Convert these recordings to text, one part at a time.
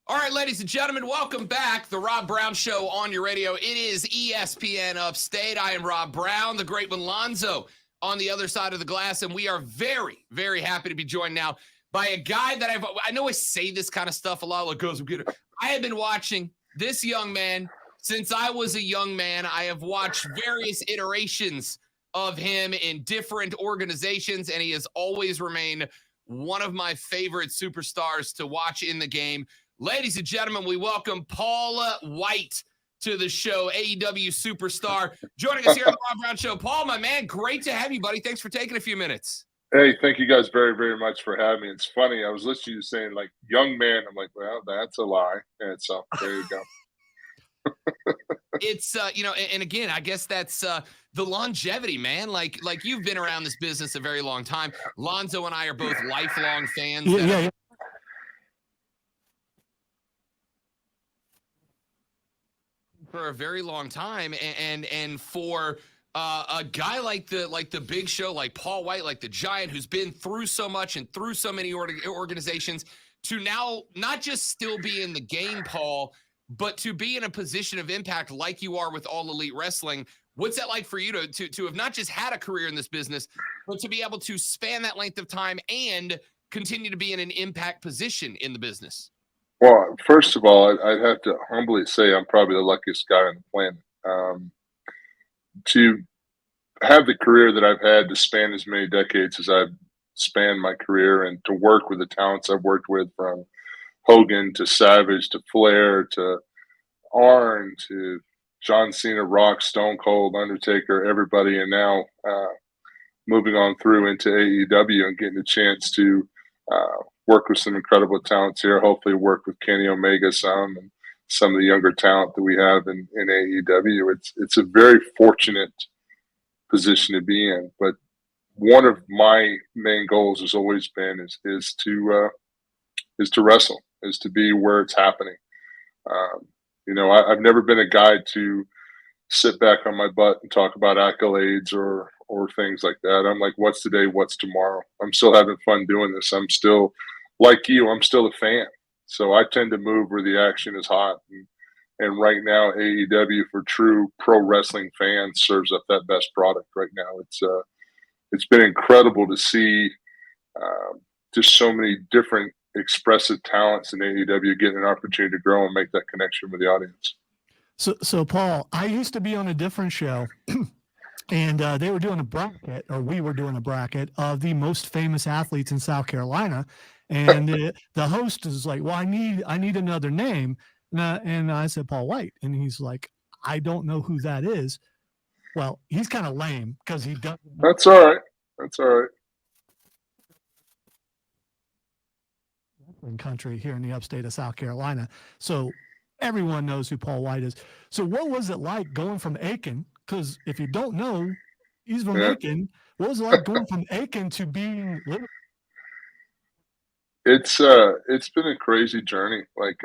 All right, ladies and gentlemen, welcome back. The Rob Brown Show on your radio. It is ESPN Upstate. I am Rob Brown, the great one Lonzo on the other side of the glass, and we are very, very happy to be joined now by a guy that I know I say this kind of stuff a lot. I have been watching this young man since I was a young man. I have watched various iterations of him in different organizations, and he has always remained one of my favorite superstars to watch in the game. Ladies and gentlemen, we welcome Paul Wight to the show, AEW superstar, joining us here on the Rob Brown Show. Paul, my man, great to have you, buddy. Thanks for taking a few minutes. Hey, thank you guys very, very much for having me. It's funny. I was listening to you saying, like, young man. I'm like, well, that's a lie. And so there you go. It's, and again, I guess that's the longevity, man. Like you've been around this business a very long time. Lonzo and I are both lifelong fans. Yeah. For a very long time, and for a guy like the Big Show, like Paul Wight, like the Giant, who's been through so much and through so many organizations, to now not just still be in the game, Paul, but to be in a position of impact like you are with All Elite Wrestling. What's that like for you to have not just had a career in this business, but to be able to span that length of time and continue to be in an impact position in the business? Well, first of all, I'd have to humbly say I'm probably the luckiest guy on the planet. To have the career that I've had to span as many decades as I've spanned my career, and to work with the talents I've worked with, from Hogan to Savage to Flair to Arn to John Cena, Rock, Stone Cold, Undertaker, everybody, and now moving on through into AEW and getting a chance to work with some incredible talents here. Hopefully work with Kenny Omega some, and some of the younger talent that we have in AEW. It's a very fortunate position to be in. But one of my main goals has always been is to wrestle, is to be where it's happening. I've never been a guy to sit back on my butt and talk about accolades or things like that. I'm like, what's today? What's tomorrow? I'm still having fun doing this. I'm still, like you, I'm still a fan. So I tend to move where the action is hot. And right now, AEW, for true pro wrestling fans, serves up that best product right now. It's been incredible to see just so many different expressive talents in AEW getting an opportunity to grow and make that connection with the audience. So Paul, I used to be on a different show, and they were doing a bracket, or we were doing a bracket of the most famous athletes in South Carolina. And the host is like, well, I need another name. And I said, Paul Wight. And he's like, I don't know who that is. Well, he's kind of lame because he doesn't. That's all right. That's all right. Country here in the upstate of South Carolina. So everyone knows who Paul Wight is. So what was it like going from Aiken? Because if you don't know, he's from Aiken. What was it like going from Aiken to being Liberty? It's been a crazy journey. Like,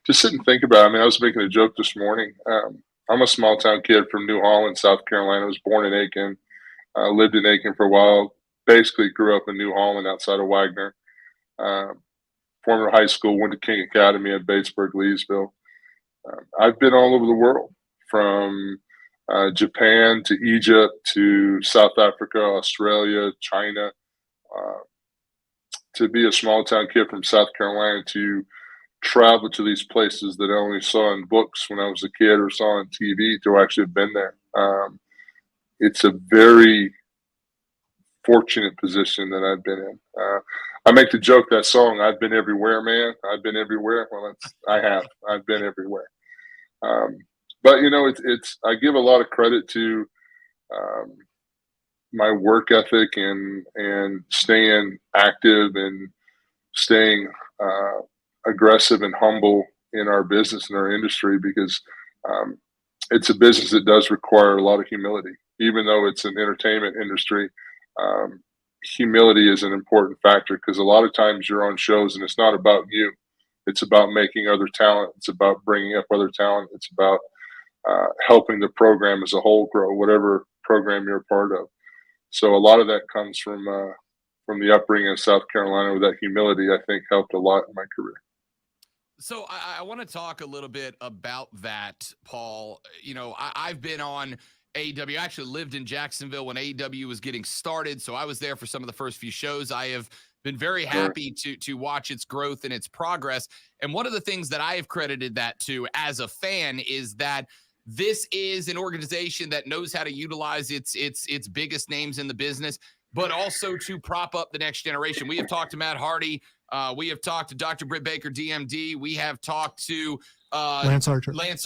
just sit and think about it. I mean, I was making a joke this morning. I'm a small town kid from New Holland, South Carolina. I was born in Aiken, lived in Aiken for a while, basically grew up in New Holland outside of Wagner. Former high school, went to King Academy at Batesburg, Leesville. I've been all over the world, from Japan to Egypt to South Africa, Australia, China. To be a small town kid from South Carolina, to travel to these places that I only saw in books when I was a kid or saw on TV, to actually have been there. It's a very fortunate position that I've been in. I make the joke, that song, I've been everywhere, man. I've been everywhere. Well, I've been everywhere. But I give a lot of credit to my work ethic and staying active and staying aggressive and humble in our business and our industry, because it's a business that does require a lot of humility. Even though it's an entertainment industry, humility is an important factor, because a lot of times you're on shows and it's not about you. It's about making other talent. It's about bringing up other talent. It's about helping the program as a whole grow, whatever program you're a part of. So a lot of that comes from the upbringing of South Carolina, with that humility, I think helped a lot in my career. So I want to talk a little bit about that, Paul. You know, I've been on AEW. I actually lived in Jacksonville when AEW was getting started, so I was there for some of the first few shows. I have been very happy to watch its growth and its progress. And one of the things that I have credited that to as a fan is that this is an organization that knows how to utilize its biggest names in the business, but also to prop up the next generation. We have talked to Matt Hardy. We have talked to Dr. Britt Baker, DMD. We have talked to Lance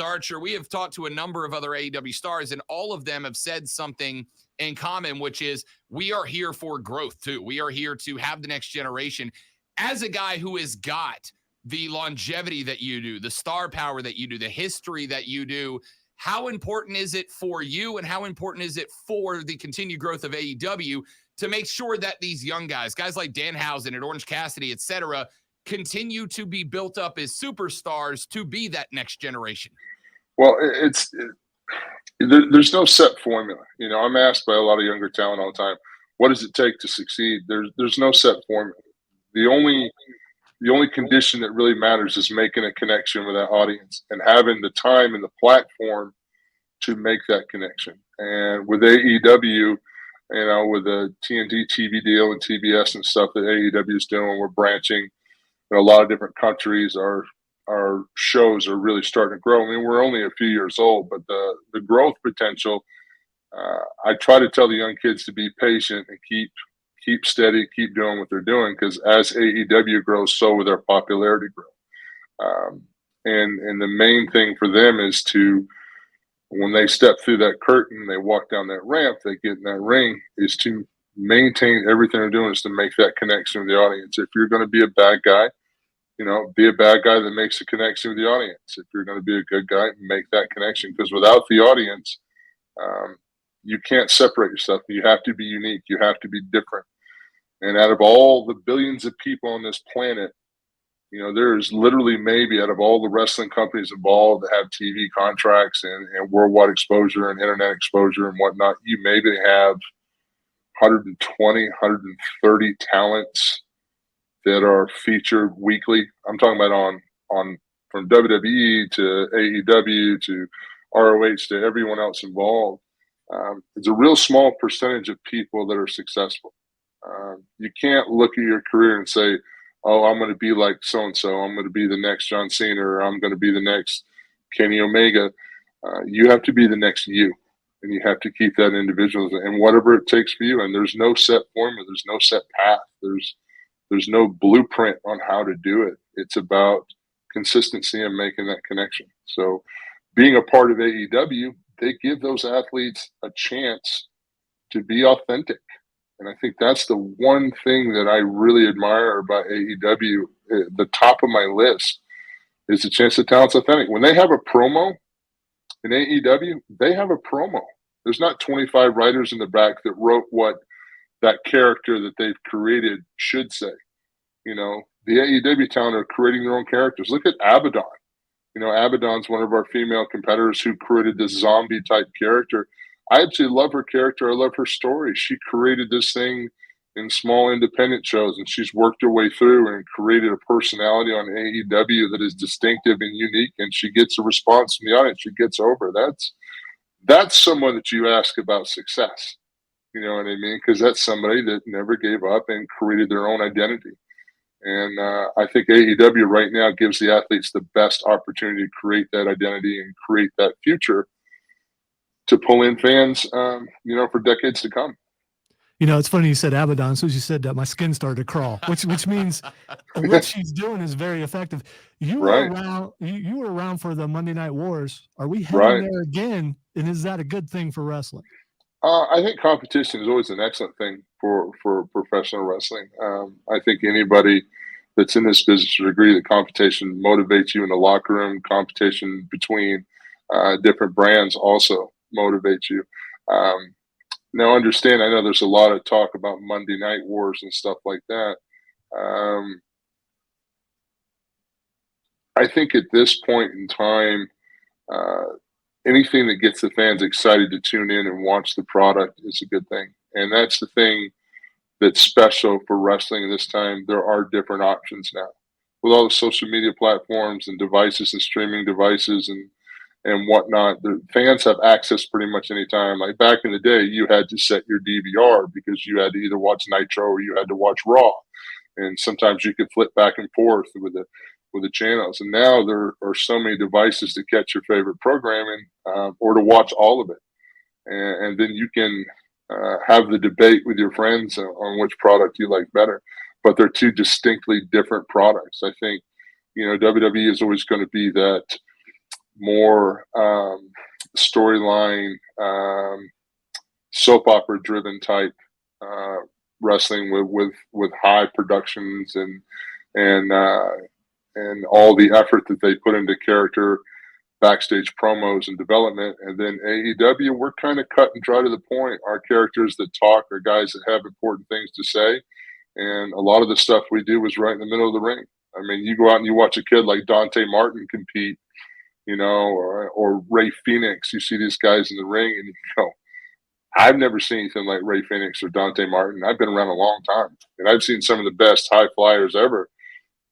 Archer. We have talked to a number of other AEW stars, and all of them have said something in common, which is we are here for growth too. We are here to have the next generation. As a guy who has got the longevity that you do, the star power that you do, the history that you do, how important is it for you and how important is it for the continued growth of AEW to make sure that these young guys like Danhausen and Orange Cassidy, et cetera, continue to be built up as superstars to be that next generation? Well, there's no set formula. You know, I'm asked by a lot of younger talent all the time, what does it take to succeed? There's no set formula. The only condition that really matters is making a connection with that audience and having the time and the platform to make that connection. And with AEW, you know, with the TNT TV deal and TBS and stuff that AEW is doing, we're branching in a lot of different countries. Our shows are really starting to grow. I mean, we're only a few years old, but the growth potential, I try to tell the young kids to be patient and keep steady, keep doing what they're doing, because as AEW grows, so will their popularity grow. And the main thing for them is to, when they step through that curtain, they walk down that ramp, they get in that ring, is to maintain everything they're doing is to make that connection with the audience. If you're going to be a bad guy, you know, be a bad guy that makes a connection with the audience. If you're going to be a good guy, make that connection, because without the audience, you can't separate yourself. You have to be unique. You have to be different. And out of all the billions of people on this planet, you know, there's literally maybe out of all the wrestling companies involved that have TV contracts and worldwide exposure and internet exposure and whatnot, you maybe have 120, 130 talents that are featured weekly. I'm talking about on from WWE to AEW to ROH to everyone else involved. It's a real small percentage of people that are successful. You can't look at your career and say, oh, I'm going to be like so-and-so. I'm going to be the next John Cena, or I'm going to be the next Kenny Omega. You have to be the next you, and you have to keep that individual and whatever it takes for you. And there's no set formula. There's no set path. There's no blueprint on how to do it. It's about consistency and making that connection. So being a part of AEW, they give those athletes a chance to be authentic. And I think that's the one thing that I really admire about AEW. The top of my list is the chance that talent's authentic. When they have a promo in AEW, they have a promo. There's not 25 writers in the back that wrote what that character that they've created should say. You know, the AEW talent are creating their own characters. Look at Abaddon. You know, Abaddon's one of our female competitors who created this zombie type character. I absolutely love her character. I love her story. She created this thing in small independent shows, and she's worked her way through and created a personality on AEW that is distinctive and unique, and she gets a response from the audience. She gets over. That's someone that you ask about success. You know what I mean? Because that's somebody that never gave up and created their own identity. And I think AEW right now gives the athletes the best opportunity to create that identity and create that future to pull in fans, you know, for decades to come. You know, it's funny you said Abaddon. As soon as you said that, my skin started to crawl, which means what she's doing is very effective. You were around. You were around for the Monday Night Wars. Are we heading there again? And is that a good thing for wrestling? I think competition is always an excellent thing for professional wrestling. I think anybody that's in this business would agree that competition motivates you in the locker room. Competition between different brands also motivates you. Now, understand, I know there's a lot of talk about Monday Night Wars and stuff like that. I think at this point in time, anything that gets the fans excited to tune in and watch the product is a good thing. And that's the thing that's special for wrestling this time. There are different options now. with all the social media platforms and devices and streaming devices and whatnot, the fans have access pretty much anytime. Like back in the day, you had to set your DVR because you had to either watch Nitro or you had to watch Raw, and sometimes you could flip back and forth with the channels. And now there are so many devices to catch your favorite programming or to watch all of it, and then you can have the debate with your friends on which product you like better. But they're two distinctly different products. I think WWE is always going to be that more storyline, soap opera driven type wrestling with high productions and all the effort that they put into character, backstage promos and development. And then AEW, we're kind of cut and dry to the point. Our characters that talk are guys that have important things to say, and a lot of the stuff we do is right in the middle of the ring. I mean, you go out and you watch a kid like Dante Martin compete, or Ray Phoenix. You see these guys in the ring, and you go, I've never seen anything like Ray Phoenix or Dante Martin. I've been around a long time, and I've seen some of the best high flyers ever,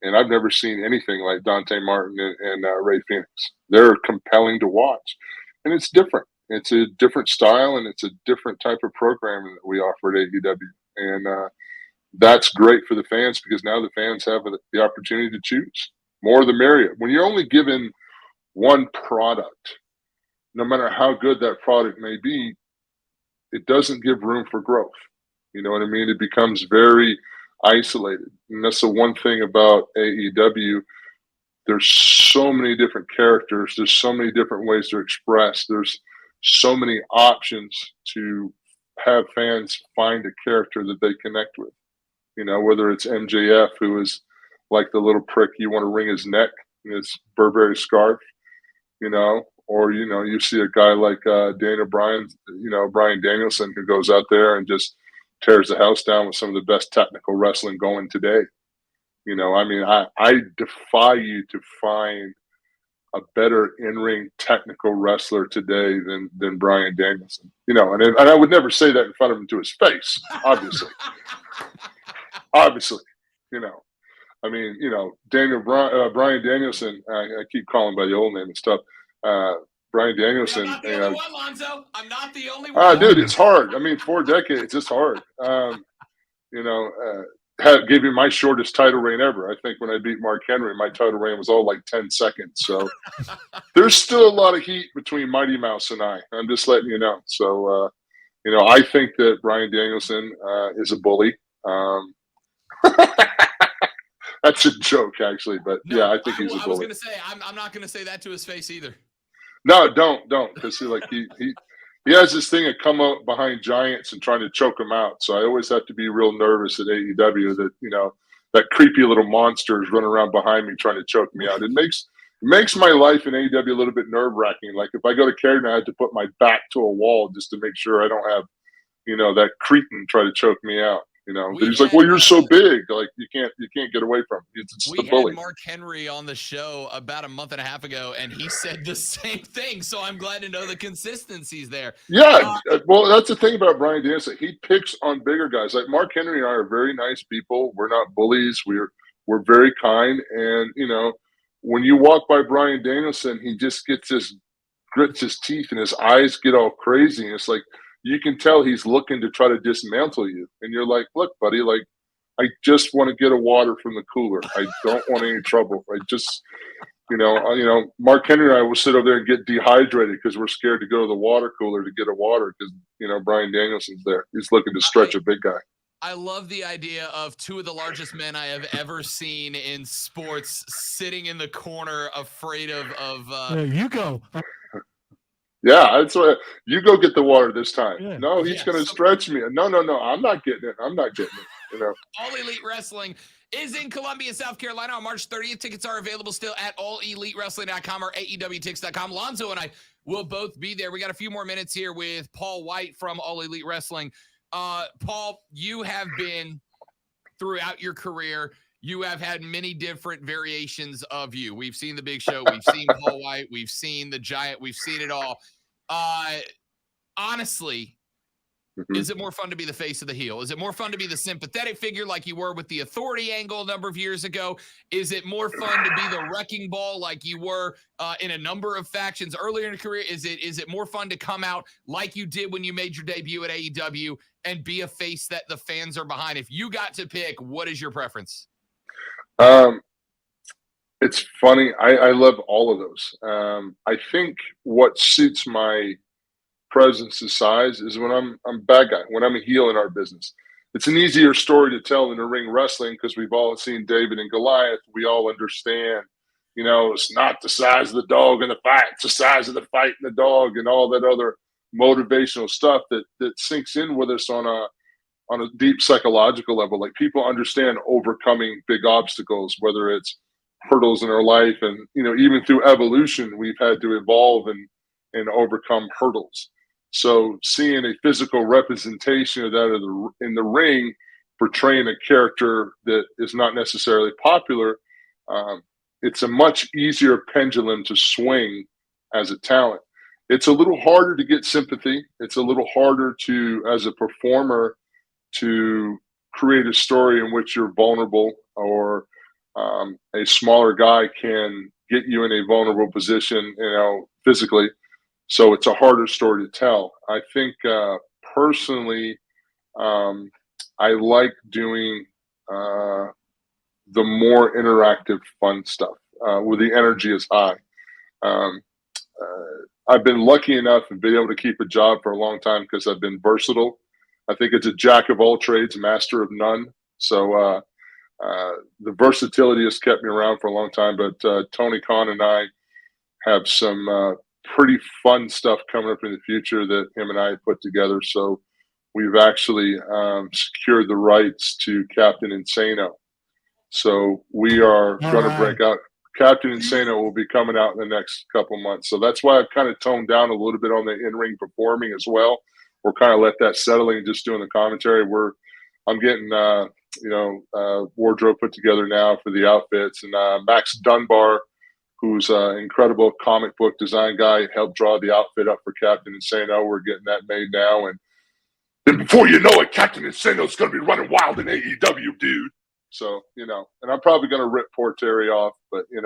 and I've never seen anything like Dante Martin and Ray Phoenix. They're compelling to watch, and it's different. It's a different style, and it's a different type of programming that we offer at AEW, and that's great for the fans because now the fans have the opportunity to choose. More the merrier. When you're only given one product, no matter how good that product may be, it doesn't give room for growth. You know what I mean? It becomes very isolated. And that's the one thing about AEW. There's so many different characters. There's so many different ways to express. There's so many options to have fans find a character that they connect with. Whether it's MJF, who is like the little prick you want to wring his neck in his Burberry scarf, or you see a guy like Daniel Bryan, Bryan Danielson, who goes out there and just tears the house down with some of the best technical wrestling going today. I defy you to find a better in-ring technical wrestler today than Bryan Danielson. And I would never say that in front of him to his face, obviously. Obviously, Bryan Danielson, I keep calling by the old name and stuff. Bryan Danielson. I'm not the only one, Lonzo. I'm not the only one. Dude, it's hard. 4 decades, it's hard. Gave me my shortest title reign ever. I think when I beat Mark Henry, my title reign was all like 10 seconds. So there's still a lot of heat between Mighty Mouse and I. I'm just letting you know. So, I think that Bryan Danielson is a bully. That's a joke, actually, but no, yeah, I think he's a bully. I was going to say I'm not going to say that to his face either. No, don't, because he has this thing of come up behind giants and trying to choke them out. So I always have to be real nervous at AEW that that creepy little monster is running around behind me trying to choke me out. It makes my life in AEW a little bit nerve wracking. Like if I go to Carolina, I have to put my back to a wall just to make sure I don't have that cretin try to choke me out. He's like, well, you're so big, like you can't get away from it. It's the bully. We had Mark Henry on the show about a month and a half ago, and he said the same thing. So I'm glad to know the consistency's there. Yeah, well, that's the thing about Bryan Danielson. He picks on bigger guys. Like Mark Henry and I are very nice people. We're not bullies. We're very kind, and when you walk by Bryan Danielson, he just grits his teeth, and his eyes get all crazy, and it's like. You can tell he's looking to try to dismantle you. And you're like, look, buddy, like, I just want to get a water from the cooler. I don't want any trouble. I just, Mark Henry and I will sit over there and get dehydrated because we're scared to go to the water cooler to get a water because, Bryan Danielson's there. He's looking to stretch a big guy. I love the idea of two of the largest men I have ever seen in sports sitting in the corner afraid of you go. Yeah, that's what you go get the water this time. Yeah. No, he's going to stretch me. No, I'm not getting it. All Elite Wrestling is in Columbia, South Carolina on March 30th. Tickets are available still at allelitewrestling.com or AEWTix.com. Lonzo and I will both be there. We got a few more minutes here with Paul Wight from All Elite Wrestling. Paul, you have been throughout your career. You have had many different variations of you. We've seen the Big Show. We've seen Paul Wight. We've seen the Giant. We've seen it all. Honestly, Mhm. Is it more fun to be the face of the heel? Is it more fun to be the sympathetic figure like you were with the authority angle a number of years ago? Is it more fun to be the wrecking ball like you were in a number of factions earlier in your career? Is it more fun to come out like you did when you made your debut at AEW and be a face that the fans are behind? If you got to pick, what is your preference? It's funny. I love all of those. I think what suits my presence and size is when I'm a bad guy, when I'm a heel in our business. It's an easier story to tell in the ring wrestling because we've all seen David and Goliath. We all understand, it's not the size of the dog in the fight, it's the size of the fight in the dog and all that other motivational stuff that sinks in with us on a deep psychological level. Like people understand overcoming big obstacles, whether it's hurdles in our life and, even through evolution, we've had to evolve and overcome hurdles. So seeing a physical representation of that in the ring, portraying a character that is not necessarily popular, it's a much easier pendulum to swing as a talent. It's a little harder to get sympathy. It's a little harder to, as a performer, to create a story in which you're vulnerable or a smaller guy can get you in a vulnerable position, physically. So it's a harder story to tell. I think personally, I like doing the more interactive, fun stuff where the energy is high. I've been lucky enough and been able to keep a job for a long time because I've been versatile. I think it's a jack of all trades, master of none. So the versatility has kept me around for a long time. But Tony Khan and I have some pretty fun stuff coming up in the future that him and I put together. So we've actually secured the rights to Captain Insano. So we are going to break out. Captain Insano will be coming out in the next couple months. So that's why I've kind of toned down a little bit on the in-ring performing as well. We're kind of let that settle and just doing the commentary. I'm getting wardrobe put together now for the outfits, and Max Dunbar, who's an incredible comic book design guy, helped draw the outfit up for Captain Insano. We're getting that made now, and then before you know it, Captain Insano's going to be running wild in AEW, dude. So, and I'm probably going to rip poor Terry off, but, he's,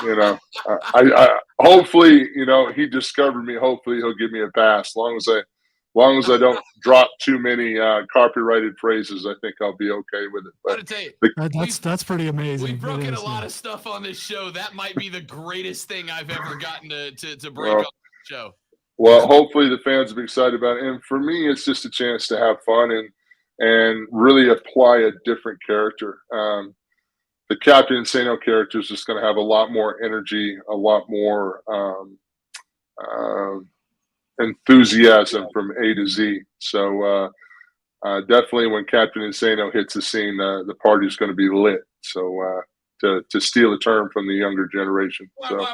I hopefully, he discovered me. Hopefully he'll give me a pass. As long as I don't drop too many copyrighted phrases, I think I'll be okay with it. But I gotta tell you, that's pretty amazing. We've broken a lot of stuff on this show. That might be the greatest thing I've ever gotten to break on the show. Well, hopefully the fans will be excited about it. And for me, it's just a chance to have fun and really apply a different character. The Captain Insano character is just going to have a lot more energy, a lot more enthusiasm from A to Z. So definitely when Captain Insano hits the scene, the party's going to be lit. So to steal a term from the younger generation. So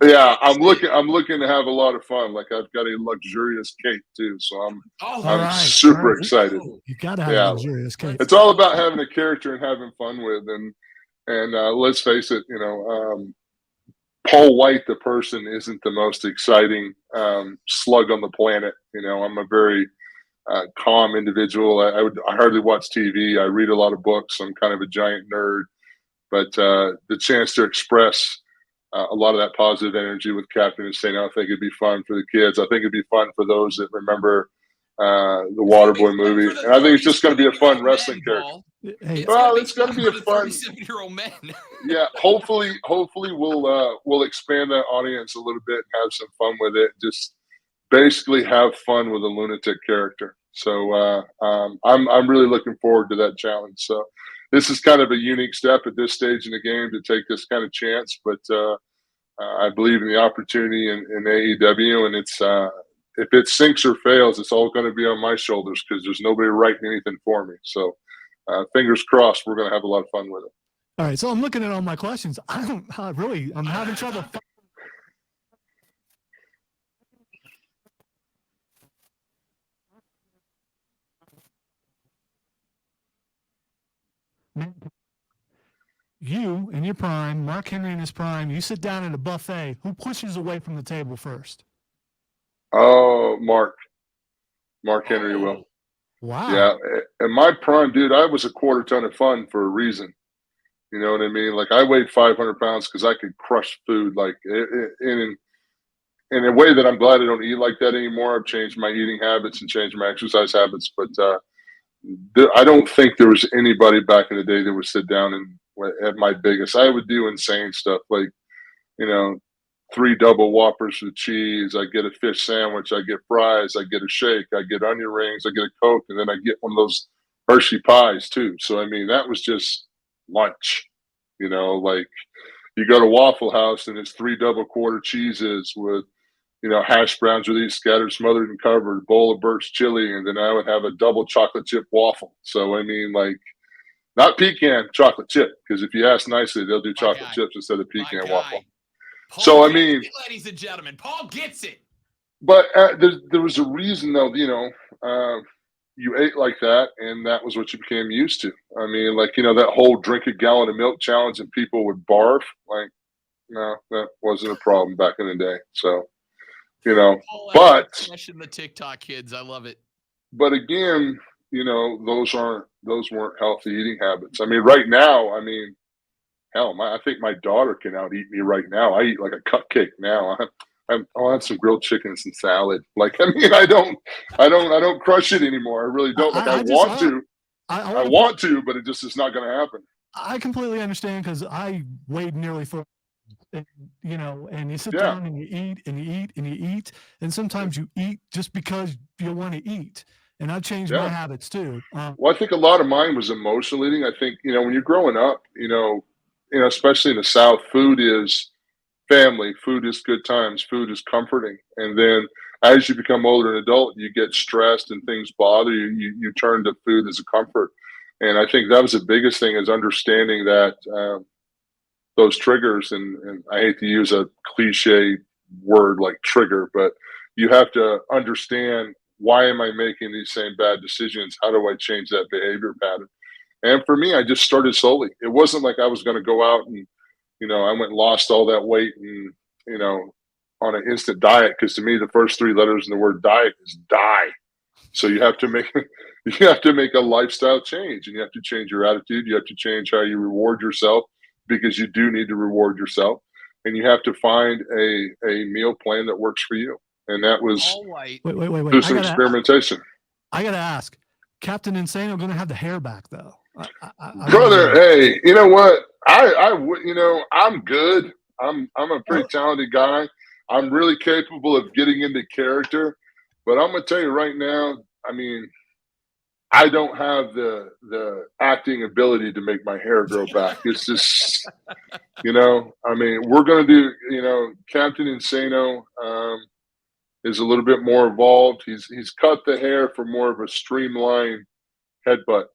yeah, I'm looking to have a lot of fun. Like I've got a luxurious cake too, so I'm super excited. You gotta have a luxurious cake. It's all about having a character and having fun with, and let's face it, Paul Wight, the person, isn't the most exciting slug on the planet. I'm a very calm individual. I hardly watch TV. I read a lot of books. I'm kind of a giant nerd, but the chance to express a lot of that positive energy with Captain Insano, I think it'd be fun for the kids. I think it'd be fun for those that remember the Waterboy movie, and I think it's just going to be a fun wrestling character. It's going to be a fun 37-year-old man. Yeah, hopefully we'll expand that audience a little bit and have some fun with it. Just basically have fun with a lunatic character. So I'm really looking forward to that challenge. So this is kind of a unique step at this stage in the game to take this kind of chance, but I believe in the opportunity in AEW, and it's if it sinks or fails, it's all going to be on my shoulders because there's nobody writing anything for me. So fingers crossed, we're going to have a lot of fun with it. All right, so I'm looking at all my questions. I'm having trouble. You in your prime, Mark Henry in his prime, you sit down at a buffet. Who pushes away from the table first? Oh, Mark. Mark Henry will. Wow. Yeah. And my prime, dude, I was a quarter ton of fun for a reason. You know what I mean? Like, I weighed 500 pounds because I could crush food, like, in a way that I'm glad I don't eat like that anymore. I've changed my eating habits and changed my exercise habits. But I don't think there was anybody back in the day that would sit down and at my biggest. I would do insane stuff like, 3 double Whoppers with cheese. I get a fish sandwich. I get fries. I get a shake. I get onion rings. I get a Coke. And then I get one of those Hershey pies too. So, I mean, that was just lunch, like you go to Waffle House and it's 3 double quarter cheeses with, hash browns with these scattered, smothered, and covered, bowl of Burt's chili. And then I would have a double chocolate chip waffle. So, I mean, like, not pecan, chocolate chip. Because if you ask nicely, they'll do chocolate chips instead of pecan waffle. Paul So, I mean, ladies and gentlemen, Paul gets it. But there was a reason, though, you ate like that, and that was what you became used to. I mean, like, that whole drink a gallon of milk challenge and people would barf. Like, no, that wasn't a problem back in the day. So, but especially the TikTok kids, I love it. But again, those weren't healthy eating habits. I mean, right now, hell, I think my daughter can out eat me right now. I eat like a cupcake now. I'll have some grilled chicken and some salad. Like, I mean, I don't crush it anymore. I really don't. Like, I want to, but it just is not going to happen. I completely understand because I weighed nearly 4. And you sit down and you eat and you eat and you eat, and sometimes you eat just because you want to eat. And I changed my habits too. Well, I think a lot of mine was emotional eating. I think when you're growing up, especially in the South, food is family, food is good times, food is comforting. And then as you become older and adult, you get stressed and things bother you. You turn to food as a comfort. And I think that was the biggest thing, is understanding that those triggers, and I hate to use a cliche word like trigger, but you have to understand, why am I making these same bad decisions? How do I change that behavior pattern? And for me, I just started slowly. It wasn't like I was going to go out and, I went and lost all that weight and, on an instant diet. Because to me, the first 3 letters in the word diet is die. So you have to make a lifestyle change, and you have to change your attitude. You have to change how you reward yourself, because you do need to reward yourself, and you have to find a meal plan that works for you. And that was wait. through some experimentation. I got to ask, Captain Insano going to have the hair back though? Brother, hey, you know what? I'm good. I'm a pretty talented guy. I'm really capable of getting into character, but I'm going to tell you right now, I don't have the acting ability to make my hair grow back. It's just, we're going to do, Captain Insano is a little bit more evolved. He's cut the hair for more of a streamlined headbutt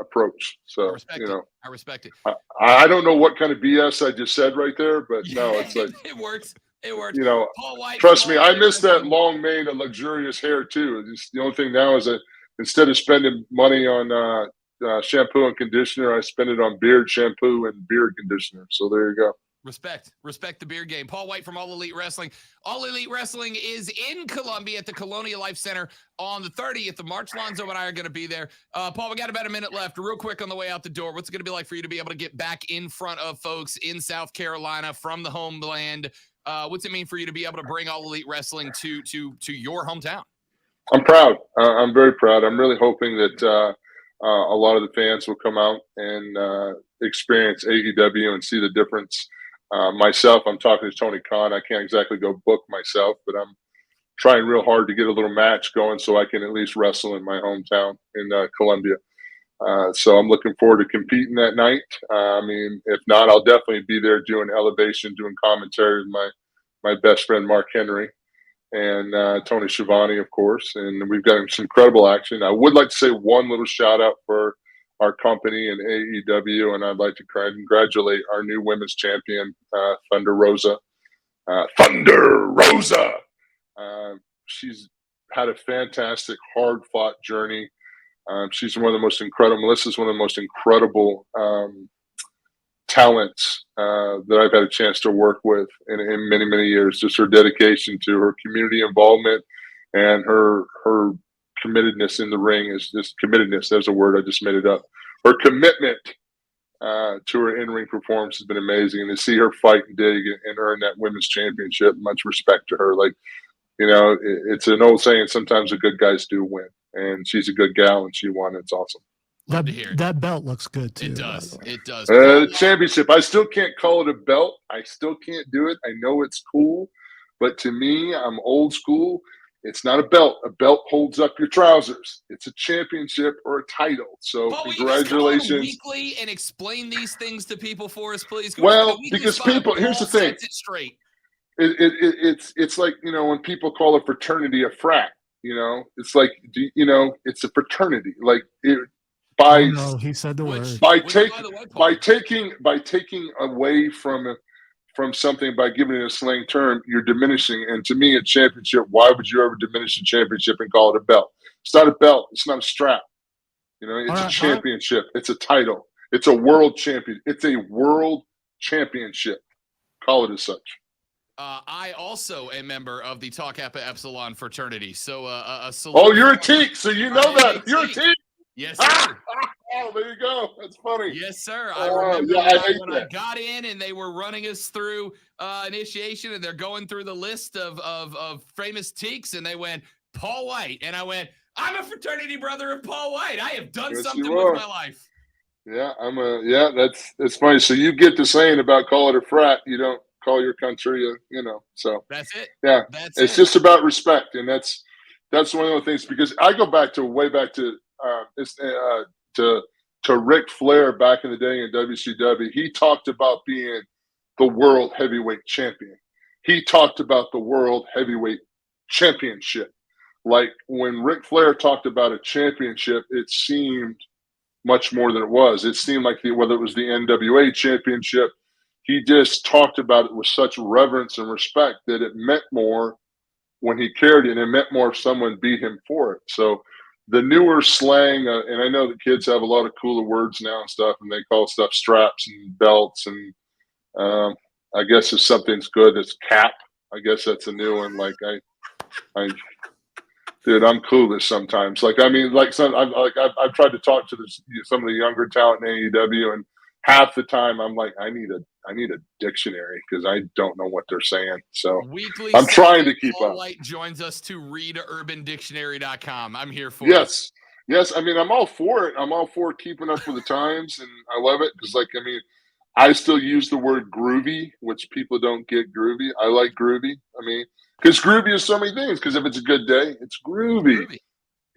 approach. So, I respect it. I don't know what kind of BS I just said right there, but no, it's like, it works. It works. Paul Wight, trust me, I miss that long mane and luxurious hair too. The only thing now is that instead of spending money on shampoo and conditioner, I spend it on beard shampoo and beard conditioner. So there you go. Respect the beard game. Paul Wight from All Elite Wrestling. All Elite Wrestling is in Columbia at the Colonial Life Center on the 30th of March. Lonzo and I are going to be there. Paul, we got about a minute left. Real quick on the way out the door, what's it going to be like for you to be able to get back in front of folks in South Carolina from the homeland? What's it mean for you to be able to bring All Elite Wrestling to your hometown? I'm proud. I'm very proud. I'm really hoping that a lot of the fans will come out and experience AEW and see the difference. Myself, I'm talking to Tony Khan. I can't exactly go book myself, but I'm trying real hard to get a little match going so I can at least wrestle in my hometown in Columbia. So I'm looking forward to competing that night. If not, I'll definitely be there doing elevation, doing commentary with my best friend, Mark Henry, and Tony Schiavone, of course. And we've got some incredible action. I would like to say one little shout out for our company and AEW, and I'd like to congratulate our new women's champion, Thunder Rosa. She's had a fantastic, hard-fought journey. She's one of the most incredible. Melissa's one of the most incredible talents that I've had a chance to work with in many, many years. Just her dedication to her community involvement and her committedness in the ring is just committedness. There's a word, I just made it up. Her commitment to her in-ring performance has been amazing, and to see her fight and dig and earn that women's championship, much respect to her. Like, it's an old saying, sometimes the good guys do win, and she's a good gal, and she won. It's awesome. Love to hear it. That belt looks good too. It does. It does. Championship. I still can't call it a belt. I still can't do it. I know it's cool, but to me, I'm old school. It's not a belt. A belt holds up your trousers. It's a championship or a title. So Paul, congratulations. Will you just call it weekly and explain these things to people for us, please? Well, because people, here's the thing. Sets it straight. It's like, when people call a fraternity a frat, it's like, it's a fraternity. Like he said the word. By taking away from something, by giving it a slang term, you're diminishing. And to me, a championship, why would you ever diminish a championship and call it a belt? It's not a belt. It's not a strap. It's a championship. It's a title. It's a world champion. It's a world championship. Call it as such. I also am a member of the Tau Kappa Epsilon fraternity. So a salute. Oh, you're a teak, so you know that. You're a teak. Yes, sir. Oh, there you go. That's funny. Yes, sir. I remember when I got in and they were running us through initiation, and they're going through the list of famous teaks, and they went, Paul Wight. And I went, I'm a fraternity brother of Paul Wight. I have done something with my life. Yeah, that's funny. So you get to saying about call it a frat, you don't call your country, so. That's it. Yeah, it's just about respect, and that's one of the things, because I go way back to Ric Flair back in the day in WCW. He talked about being the world heavyweight champion. He talked about the world heavyweight championship. Like, when Ric Flair talked about a championship, it seemed much more than it was. It seemed like whether it was the NWA championship, he just talked about it with such reverence and respect that it meant more when he carried it, and it meant more if someone beat him for it. So the newer slang, and I know the kids have a lot of cooler words now and stuff, and they call stuff straps and belts, and I guess if something's good, it's cap. I guess that's a new one. Like dude, I'm clueless sometimes. Like, I mean, like I've tried to talk to some of the younger talent in AEW, and half the time I'm like, I need a dictionary, because I don't know what they're saying. So weekly, I'm trying to keep Paul up. Wight joins us to read urbandictionary.com. I'm here for it. Yes. I mean, I'm all for it. I'm all for keeping up with the times, and I love it, because, like, I mean, I still use the word groovy, which people don't get groovy. I like groovy. I mean, because groovy is so many things. Because if it's a good day, it's groovy.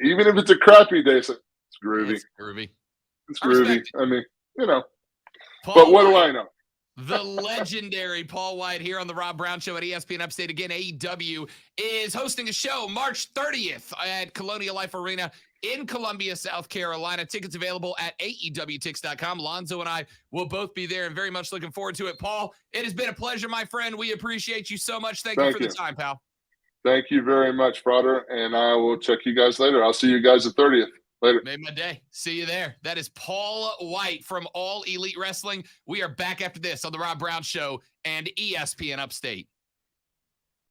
Even if it's a crappy day, it's groovy. It's groovy. It's groovy. I mean, Paul but what Wight, do I know? The legendary Paul Wight here on the Rob Brown Show at ESPN Upstate. Again, AEW is hosting a show March 30th at Colonial Life Arena in Columbia, South Carolina. Tickets available at AEWTix.com. Lonzo and I will both be there, and very much looking forward to it. Paul, it has been a pleasure, my friend. We appreciate you so much. Thank you for the time, pal. Thank you very much, brother, and I will check you guys later. I'll see you guys the 30th. Later. Made my day. See you there. That is Paul Wight from All Elite Wrestling. We are back after this on the Rob Brown Show and ESPN Upstate.